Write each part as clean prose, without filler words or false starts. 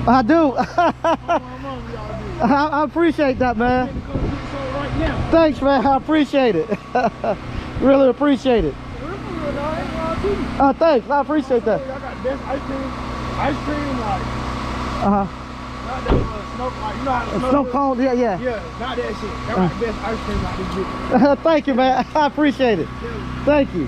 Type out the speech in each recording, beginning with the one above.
I do. I I appreciate that, man. right now. Thanks, man. I appreciate it. Really appreciate it. Thanks. I appreciate that. I got best ice cream like. Not that snow, like, you know how to Snow cone, yeah. Yeah, not that shit. I got the best ice cream like this bitch. Thank you, man. I appreciate it. Yeah. Thank you.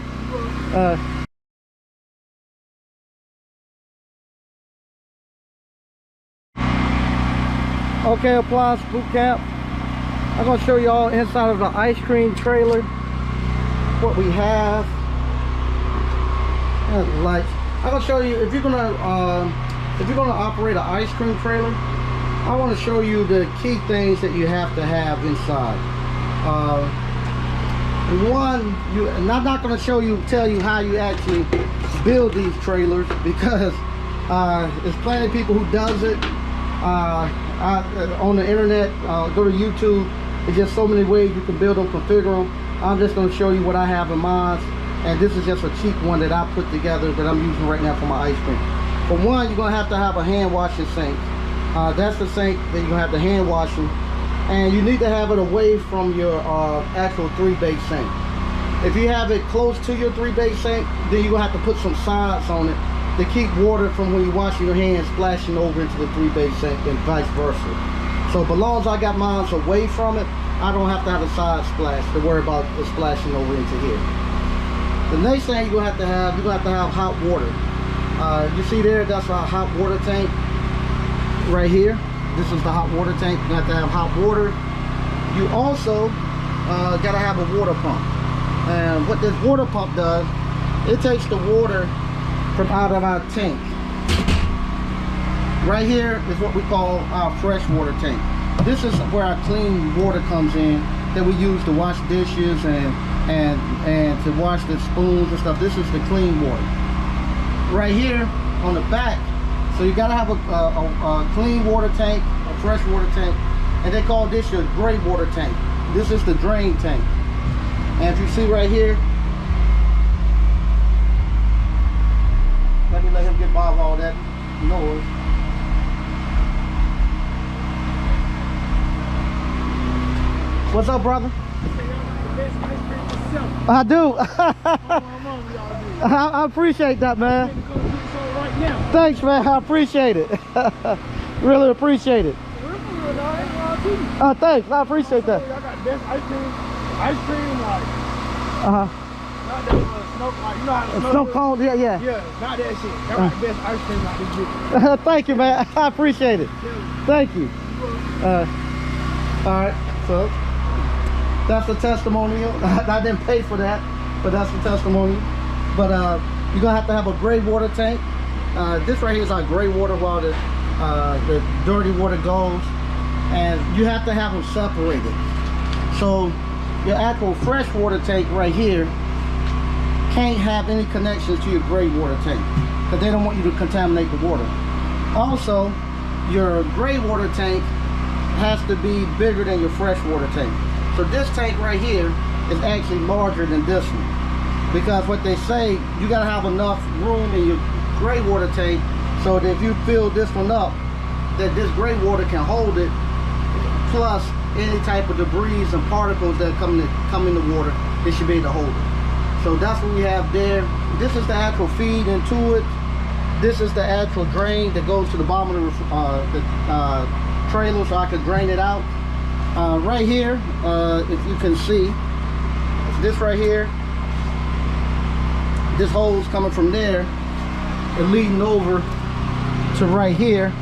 Okay, Appliance Boot Camp. I'm gonna show you all inside of the ice cream trailer what we have. Lights. I'm gonna show you if you're gonna operate an ice cream trailer. I want to show you the key things that you have to have inside. One, and I'm not going to tell you how you actually build these trailers, because there's plenty of people who does it on the internet. Go to YouTube. There's just so many ways you can build them, configure them. I'm just going to show you what I have in mind, and this is just a cheap one that I put together that I'm using right now for my ice cream. For one, you're going to have a hand washing sink. That's the sink that you're going to have the hand washing, and you need to have it away from your actual 3-bay sink. If you have it close to your 3-bay sink, then you're going to have to put some sides on it to keep water from when you're washing your hands splashing over into the 3-bay sink, and vice versa. So as long as I got mine away from it, I don't have to have a side splash to worry about the splashing over into here. The next thing you're going to have hot water. You see there, that's our hot water tank. Right here, this is the hot water tank. You have to have hot water. You also got to have a water pump, and what this water pump does, it takes the water from out of our tank. Right here is what we call our fresh water tank. This is where our clean water comes in that we use to wash dishes and to wash the spoons and stuff. This is the clean water. Right here on the back, so you gotta have a clean water tank, a fresh water tank, and they call this your gray water tank. This is the drain tank. And if you see right here, let me let him get by with all that noise. What's up, brother? I do. I appreciate that, man. Right now. Thanks, man. I appreciate it. Really appreciate it. Thanks. I appreciate that. I got best ice cream like. Not that snow, like, you know how to Snow cone, yeah. Yeah, not that shit. I got the best ice cream like this bitch. Thank you, man. I appreciate it. Thank you. All right, so that's the testimonial. I didn't pay for that, but that's the testimonial. But you're gonna have a gray water tank. This right here is our gray water while the dirty water goes, and you have to have them separated. So your actual fresh water tank right here can't have any connections to your gray water tank, because they don't want you to contaminate the water. Also, your gray water tank has to be bigger than your fresh water tank. So this tank right here is actually larger than this one, because what they say, you gotta have enough room in your gray water tank so that if you fill this one up, that this gray water can hold it, plus any type of debris and particles that come in the water, it should be able to hold it. So that's what we have there. This is the actual feed into it. This is the actual drain that goes to the bottom of the trailer, so I can drain it out. Right here, if you can see, this right here, this hole's coming from there and leading over to right here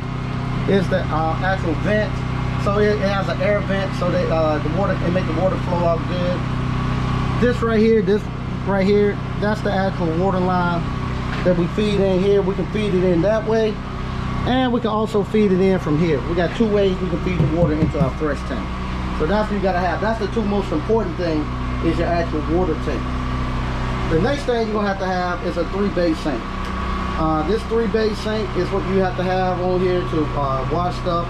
is the actual vent. So it has an air vent, so that the water can make the water flow out good. This right here, that's the actual water line that we feed in here. We can feed it in that way, and we can also feed it in from here. We got two ways we can feed the water into our fresh tank. So that's what you gotta have. That's the two most important thing, is your actual water tank. The next thing you're gonna have is a 3-bay sink. This 3-bay sink is what you have to have on here to wash stuff.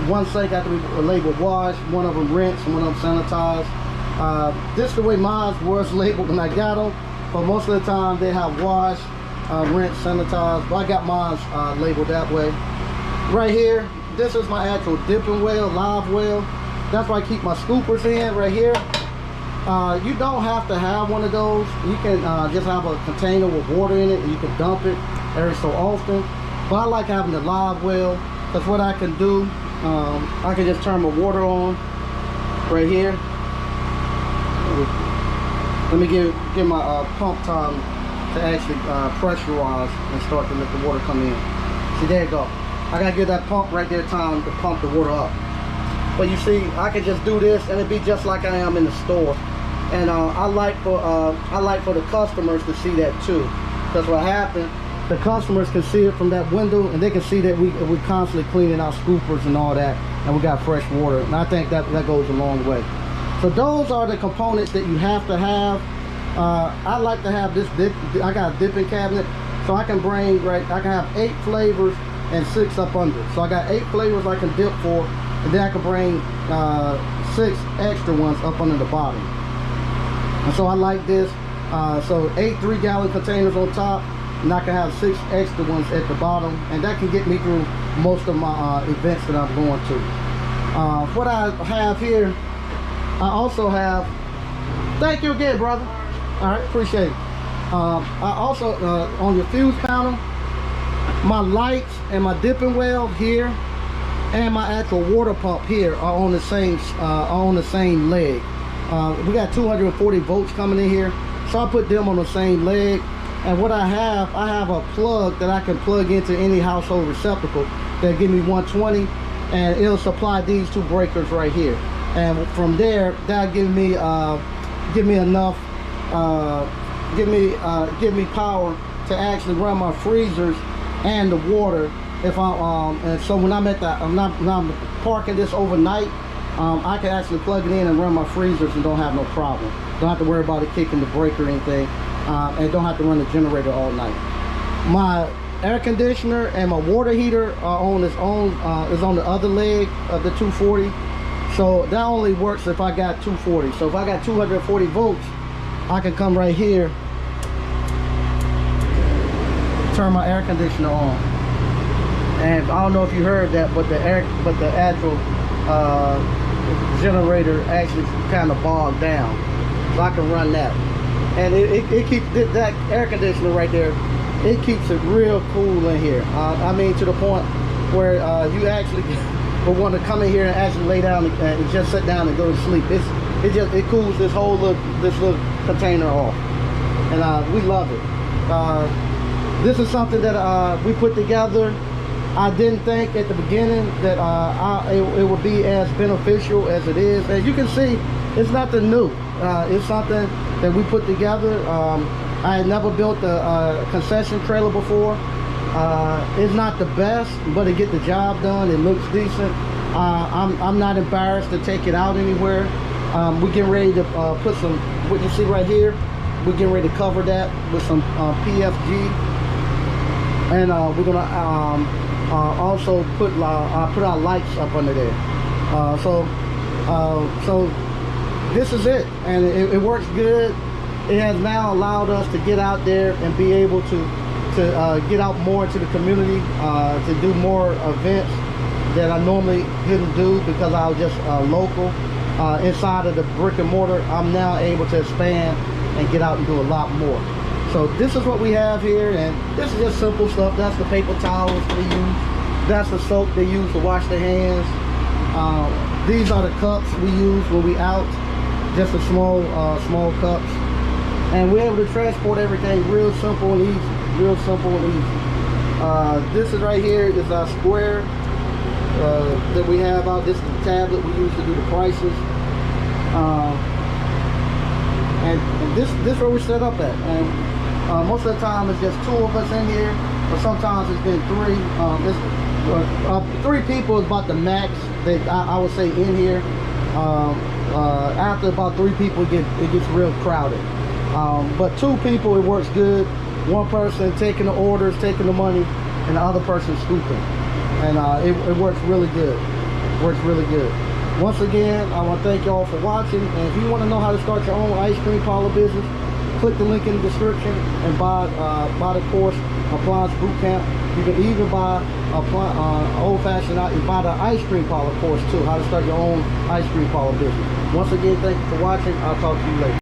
One sink has to be labeled wash, one of them rinse, and one of them sanitize. This is the way mine was labeled when I got them, but most of the time they have wash, rinse, sanitize, but I got mine labeled that way. right here, this is my actual dipping well, live well. That's where I keep my scoopers in, right here. You don't have to have one of those. You can just have a container with water in it, and you can dump it every so often. But I like having the live well, because what I can do, I can just turn my water on right here. Let me give my pump time to actually pressurize and start to let the water come in. See, there you go. I gotta give that pump right there time to pump the water up. But you see, I can just do this and it'd be just like I am in the store. And I like for the customers to see that too. Because what happened, the customers can see it from that window, and they can see that we constantly cleaning our scoopers and all that, and we got fresh water. And I think that goes a long way. So those are the components that you have to have. I like to have this dip. I got a dipping cabinet, so I can bring I can have 8 flavors and 6 up under. So I got 8 flavors I can dip for, and then I can bring 6 extra ones up under the bottom. And so I like this. So 8 3-gallon containers on top, and I can have 6 extra ones at the bottom, and that can get me through most of my events that I'm going to. What I have here, I also have, thank you again, brother. All right, appreciate it. I also, on your fuse panel, my lights and my dipping well here, and my actual water pump here are on the same leg. We got 240 volts coming in here, so I put them on the same leg. And what I have a plug that I can plug into any household receptacle that give me 120, and it'll supply these 2 breakers right here. And from there, that'll give me enough, give me power to actually run my freezers and the water. If and so when I'm parking this overnight, I can actually plug it in and run my freezers and don't have no problem. Don't have to worry about it kicking the breaker or anything, and don't have to run the generator all night. My air conditioner and my water heater are on its own, is on the other leg of the 240. So that only works if I got 240. So if I got 240 volts, I can come right here, turn my air conditioner on. And I don't know if you heard that, but the actual generator actually kind of bogged down, so I can run that. And it keeps that air conditioner right there. It keeps it real cool in here. I mean, to the point where you actually will want to come in here and actually lay down and just sit down and go to sleep. It cools this whole little container off, and we love it. This is something that we put together. I didn't think at the beginning that it would be as beneficial as it is. As you can see, it's nothing new. It's something that we put together. I had never built a concession trailer before. It's not the best, but it gets the job done. It looks decent. I'm not embarrassed to take it out anywhere. We're getting ready to put some, what you see right here, we're getting ready to cover that with some PFG. And we're gonna also put our lights up under there. So this is it, and it works good. It has now allowed us to get out there and be able to get out more into the community, to do more events that I normally couldn't do because I was just local. Inside of the brick and mortar, I'm now able to expand and get out and do a lot more. So this is what we have here, and this is just simple stuff. That's the paper towels they use. That's the soap they use to wash their hands. These are the cups we use when we out, just the small cups. And we're able to transport everything real simple and easy, real simple and easy. This is right here is our square that we have out. This is the tablet we use to do the prices. And this is where we set up at. And most of the time it's just 2 of us in here, but sometimes it's been 3. 3 people is about the max that I would say in here. After about 3 people, it gets real crowded. But 2 people, it works good. 1 person taking the orders, taking the money, and the other person scooping. And it works really good. Works really good. Once again, I want to thank y'all for watching. And if you want to know how to start your own ice cream parlor business, click the link in the description and buy the course, Appliance Bootcamp. You can even buy a old-fashioned, you buy the ice cream parlor course too, how to start your own ice cream parlor business. Once again, thank you for watching. I'll talk to you later.